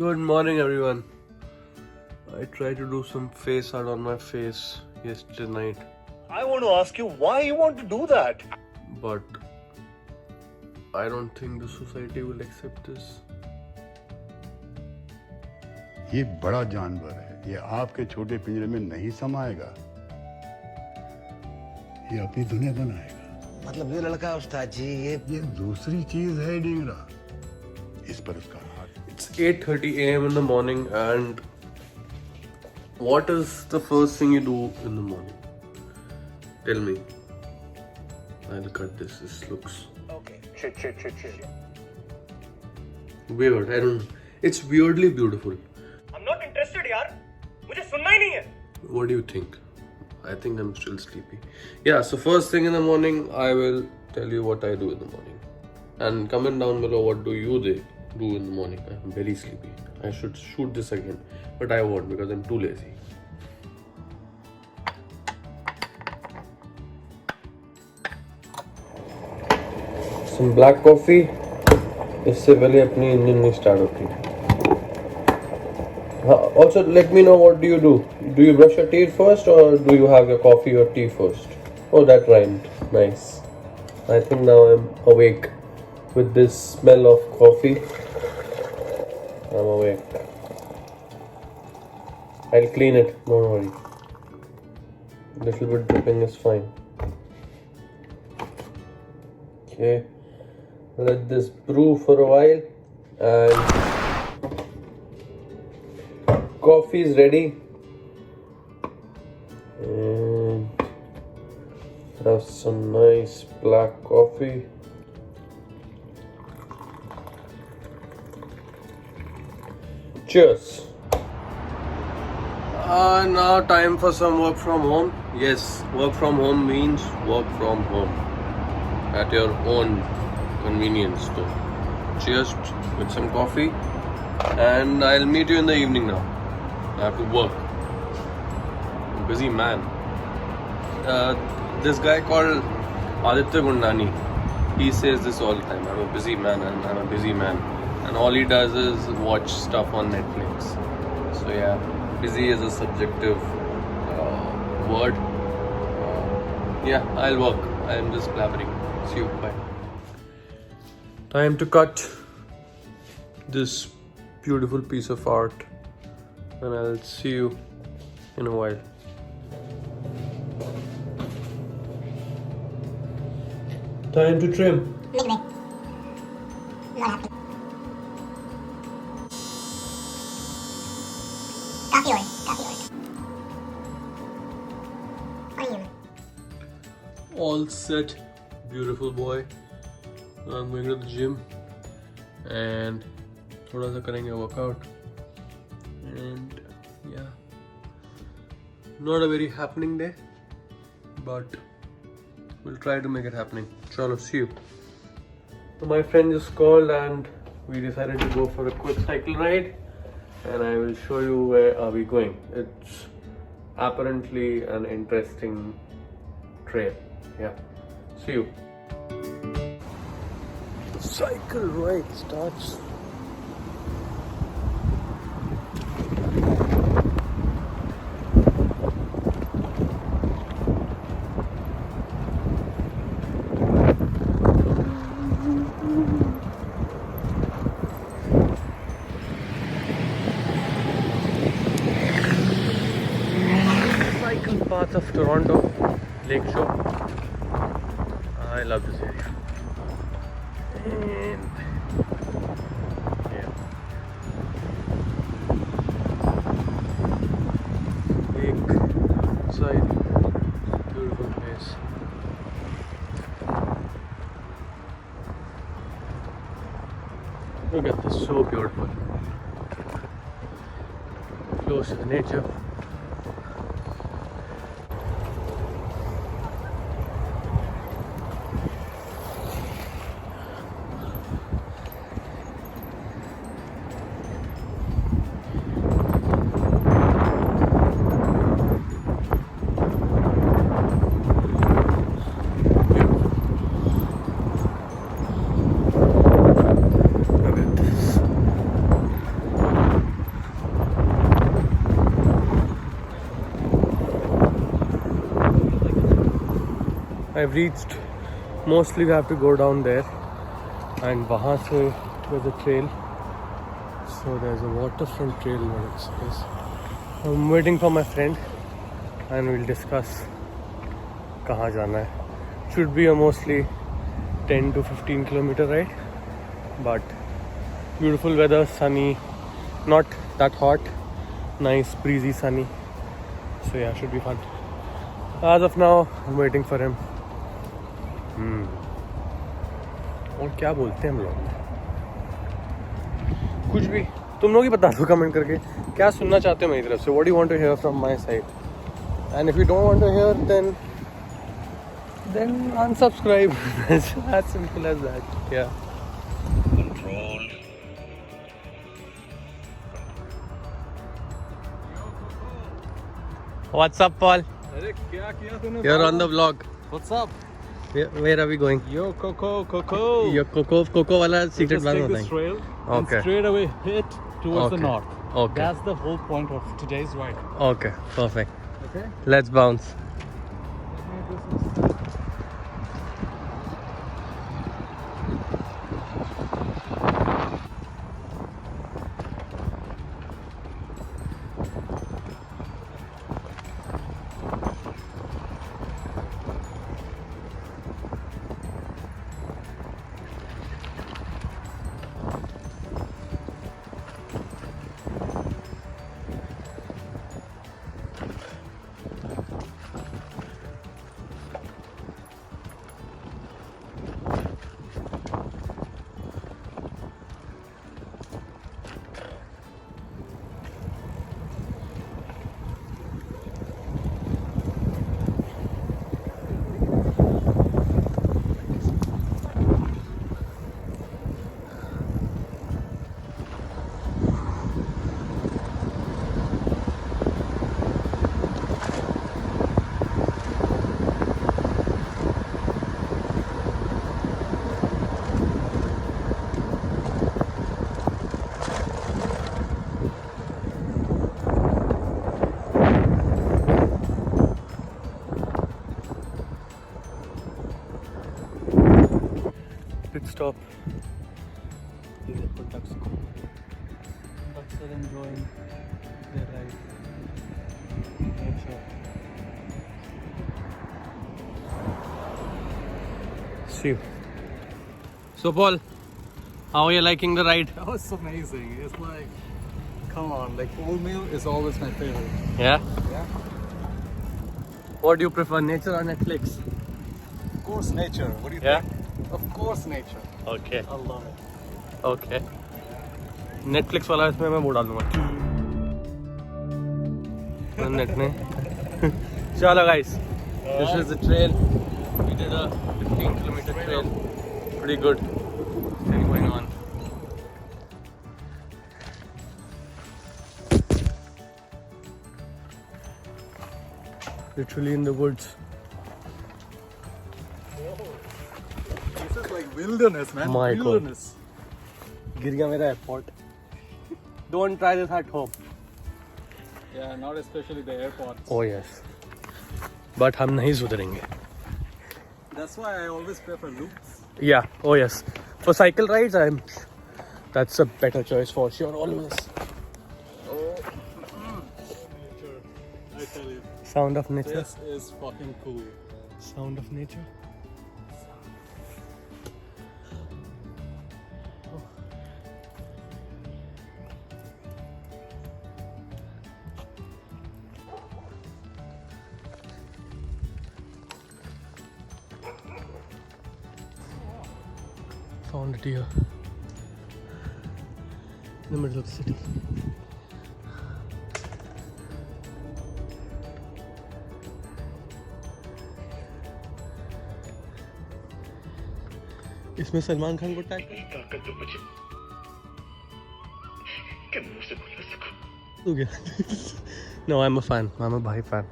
Good morning, everyone. I tried to do some face art on my face yesterday night, I want to ask you why you want to do that. but I don't think the society will accept this. ये बड़ा जानवर है, ये आपके छोटे पिंजरे में नहीं समाएगा, ये अपनी दुनिया बनाएगा। मतलब ये लड़का उस्ताद जी ये दूसरी चीज है डिंगरा, इस पर उसका हाथ। It's 8:30 a.m. in the morning, and what is the first thing you do in the morning? Tell me. I'll cut this. This looks Okay. Shit. weird. I don't know. It's weirdly beautiful. I'm not interested, यार. मुझे सुनना ही नहीं है. What do you think? I think I'm still sleepy. Yeah, so first thing in the morning, I will tell you what I do in the morning. And comment down below what do you do in the morning. I'm very sleepy. I should shoot this again, but I won't because I'm too lazy. Some black coffee. इससे पहले अपनी engine नहीं start होती. Also, let me know what do you do. Do you brush your teeth first or do you have your coffee or tea first? Oh, that rhymed. Nice. I think now I'm awake with this smell of coffee. I'm awake. I'll clean it. Don't worry. Little bit dripping is fine. Okay. Let this brew for a while, and coffee is ready, and have some nice black coffee. Cheers. Now time for some work from home. Yes, work from home means work from home at your own convenience though. Cheers with some coffee, and I'll meet you in the evening now. I have to work. I'm a busy man. This guy called Aditya Gundani, he says this all the time. I'm a busy man and I'm a busy man. And all he does is watch stuff on Netflix. So yeah, busy is a subjective word. Yeah, I'll work. I'm just blabbering. See you. Bye. Time to cut this beautiful piece of art, and I'll see you in a while. Time to trim. All set, beautiful boy. I'm going to the gym and थोड़ा सा करेंगे workout, and yeah, not a very happening day, but we'll try to make it happening. Chalo, see you. So my friend just called and we decided to go for a quick cycle ride, and I will show you where are we going. It's apparently an interesting trail. Yeah, see you. The cycle ride starts. Cycle path of Toronto Lakeshore. I love this area. And yeah, lake side, beautiful place. Look at this, so beautiful. Close to the nature. Look at this. I've reached. Mostly we have to go down there, and वहाँ से there's a trail. So there's a waterfront trail where it says. I'm waiting for my friend, and we'll discuss कहाँ जाना है. Should be a mostly 10 to 15 kilometer ride, but beautiful weather, sunny, not that hot, nice breezy sunny. So yeah, should be fun. As of now, I'm waiting for him. और क्या बोलते हैं हम लोग? कुछ भी तुम लोग ही बता दो कमेंट करके क्या सुनना चाहते हो मेरी तरफ से. What do you want to hear from my side? And if you don't want to hear, then unsubscribe. It's as simple as that. Yeah. Control. What's up, Paul? अरे क्या किया तूने? You're on the vlog. What's up? Where are we going? Yo, Coco. Your Coco वाला secret Just plan take this बताएं. trail Okay. and straight away hit towards the Okay. north. Okay. That's the whole point of today's ride. Okay, perfect. Okay. Let's bounce. Pit stop. These are for ducks. Ducks are enjoying their ride. See you. So Paul, how are you liking the ride? That was amazing. It's like, come on, like full meal is always my favorite. Yeah. Yeah. What do you prefer, nature or Netflix? Of course, nature. What do you Yeah? think? Of course, nature. Okay. I love it. Okay. Netflix वाला इसमें मैं वो डालूंगा. Net में. चलो guys, this is the trail. We did a 15-kilometer trail. Pretty good thing going on. Literally in the woods. This is like wilderness, man. My God. wilderness. गिर गया मेरा airport. Don't try this at home. Yeah, not especially the airports. Oh yes. But हम नहीं सुधरेंगे. That's why I always prefer loops. Yeah. Oh yes. For cycle rides, that's a better choice for sure. Always. Oh, nature. I tell you, Sound of nature. this is fucking cool. Sound of nature. Found a deer in the middle of the city. इसमें सलमान खान को tag हो गया. No, I'm a fan. I'm a Bhai fan.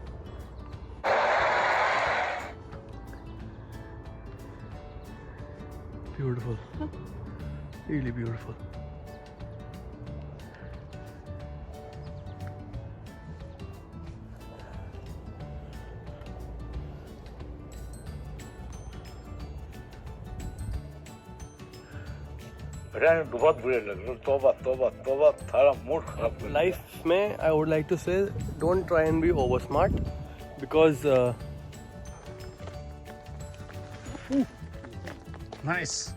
Beautiful. Really beautiful. बेटा बहुत बुरे लग रहे, तौबा तौबा तौबा, थारा मूड खराब कर दिया। लाइफ में I would like to say don't try and be over smart because nice.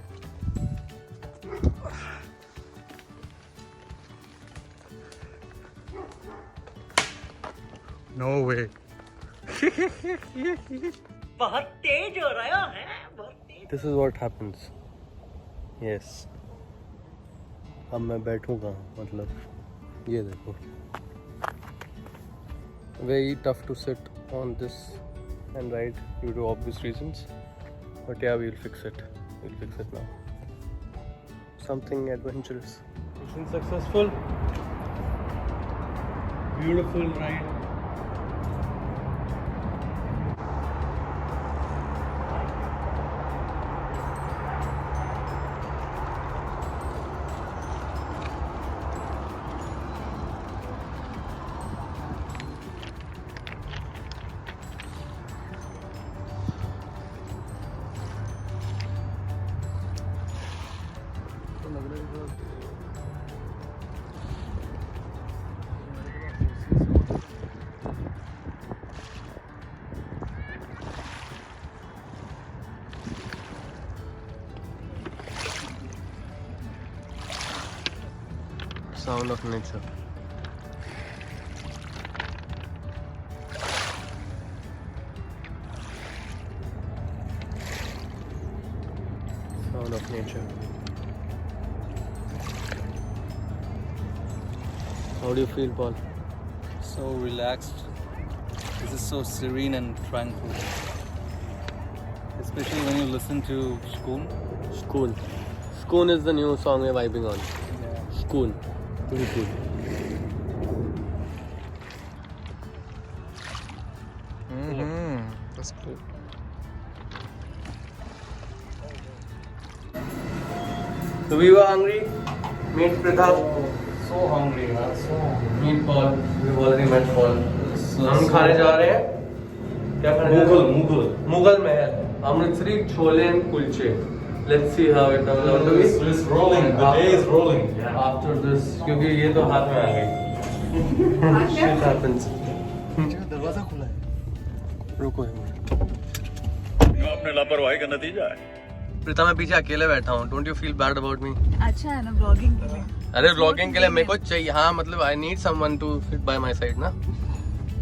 No way. बहुत तेज हो रहा है, बहुत तेज। This is what happens. Yes, अब मैं बैठूंगा, मतलब ये देखो, very tough to sit on this and ride due to obvious reasons, but yeah we will fix it now, something adventurous. Mission successful, beautiful ride. Sound of nature. Sound of nature. How do you feel, Paul? So relaxed. This is so serene and tranquil. Especially when you listen to Schoon. Schoon. Schoon is the new song we're vibing on. Yeah. Schoon. Pretty cool. That's cool. So we were hungry. Meet Pritha. So hungry, man. So hungry. Meet Paul. We've already met Paul. हम खाने जा रहे हैं, क्या खाने जा रहे हैं? मुगल महल, Amritsari chole and kulche. Let's see how it turns out to be. It's rolling. The day is rolling. After this, क्योंकि ये तो हाथ में आ गई. Shit happens. दरवाजा खुला है. रुको एक मिनट. ये अपने लापरवाही का नतीजा है। प्रीता, मैं पीछे अकेले बैठा हूँ. Don't you feel bad about me? अच्छा है ना ब्लॉगिंग के लिए. अरे व्लॉगिंग के लिए मेरे को चाहिए, हाँ मतलब I need someone to sit by my side ना.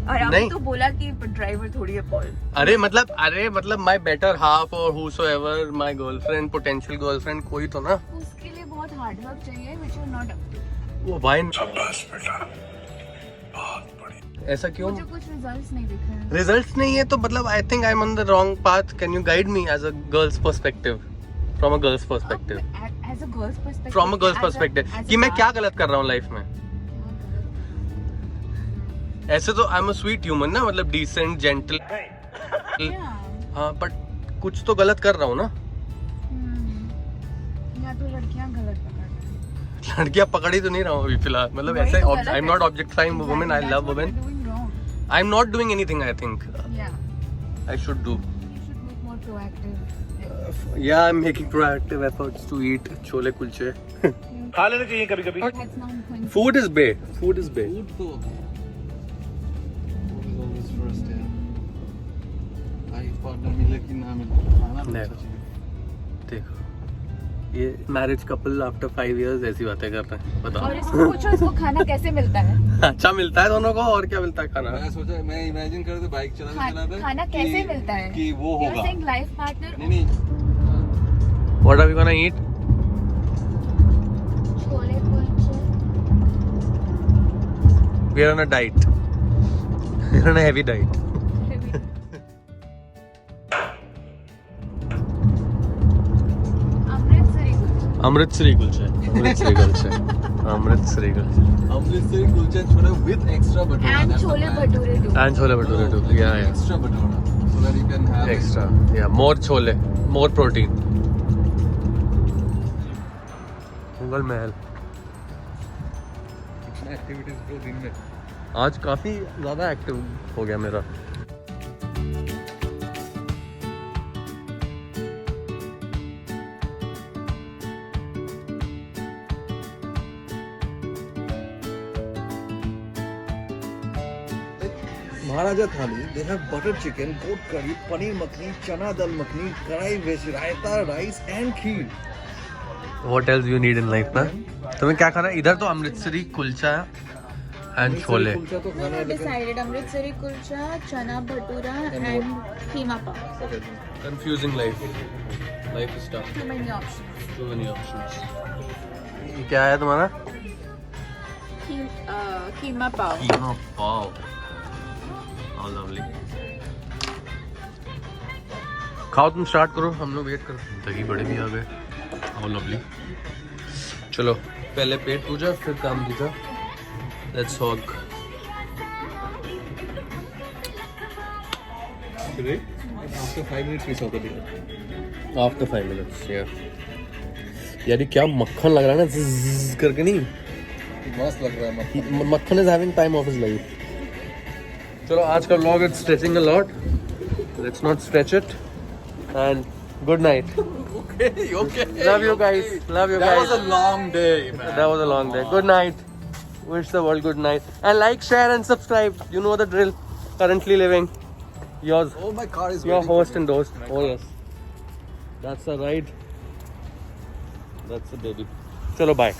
और नहीं. आपने तो बोला कि ड्राइवर थोड़ी है पॉल. अरे मतलब माय बेटर हाफ और whosoever my girlfriend, potential girlfriend, कोई तो ना. उसके लिए बहुत हार्ड वर्क चाहिए which you not up to. वो भाई शाबाश बेटा, बहुत बढ़िया। ऐसा क्यों? मुझे कुछ रिजल्ट्स नहीं दिख रहे हैं. रिजल्ट्स नहीं है तो मतलब I think I am on the wrong path. Can you guide me as a girl's perspective, from a girl's perspective, as a girl's perspective, from a girl's perspective, कि मैं क्या गलत कर रहा हूँ लाइफ में. ऐसे तो I am a sweet human ना, मतलब डिसेंट, जेंटल. हाँ, बट कुछ तो गलत कर रहा हूँ ना. या तो लड़कियां गलत पकड़ रही हैं. लड़कियां पकड़ी तो नहीं रहा हूँ अभी फिलहाल, मतलब ऐसे I am not objectifying women, I love women. I am not doing anything. I think I should do. Yeah, I'm making proactive efforts to eat chole kulche. खा लेना चाहिए कभी कभी। Food is bae. Food is bae. Food तो always first है. Life partner मिले कि ना मिले, खाना तो अच्छा चाहिए. देखो ये मैरिज कपल आफ्टर 5 years ऐसी बातें कर रहे हैं. और बताओ. इसको पूछो इसको खाना कैसे मिलता है. अच्छा मिलता है दोनों को, और क्या मिलता है खाना. मैं इमेजिन कर रहा था बाइक चलाते खाना कैसे मिलता है कि वो होगा. Life partner. नहीं What are we gonna eat? Chole kulche. We are on a diet. We are on a heavy diet. Amritsari kulche. Amritsari kulche. Amritsari kulche. Amritsari kulche chole with extra bhatura. And chole bhature too. And chole bhature too. Yeah. Extra bhatura so that you can have Extra. Yeah. More chole. More protein. Mughal Mahal. Activities को दिन में. आज काफी ज्यादा active हो गया मेरा. Maharaja Thali, they have butter chicken, goat curry, paneer makhni, chana dal makhni, karai veg, raita, rice and kheer. What else you need in life ना? तुम्हें क्या खाना है? इधर तो अमृतसरी कुलचा एंड छोले. कुलचा तो खाना है लेकिन Decided अमृतसरी कुलचा, चना bhatura and keema pav. Confusing life. Life is tough. Too many options. Too many options. ये क्या है तुम्हारा? कीमा पाव. कीमा पाव. How lovely. खाओ तुम स्टार्ट करो हम लोग वेट कर. दही बड़े भी आ गए. How lovely. चलो पहले पेट पूजा फिर काम दूजा. Let's hog. today. After 5 minutes we saw the dinner. After 5 minutes, yeah. यार ये क्या मक्खन लग रहा है ना ज़्ज़ करके नहीं. मस्त लग रहा है मक्खन. मक्खन is having time of his life. चलो आज का vlog is stretching a lot. Let's not stretch it. And good night. Okay. Love you guys. Love you That guys. was a long day, man. That was a long day. Good night. Wish the world good night. And like, share, and subscribe. You know the drill. Currently living. Yours. Oh, my car is Your waiting host for and me. host. Oh yes. That's a ride. That's a baby. Chalo bye.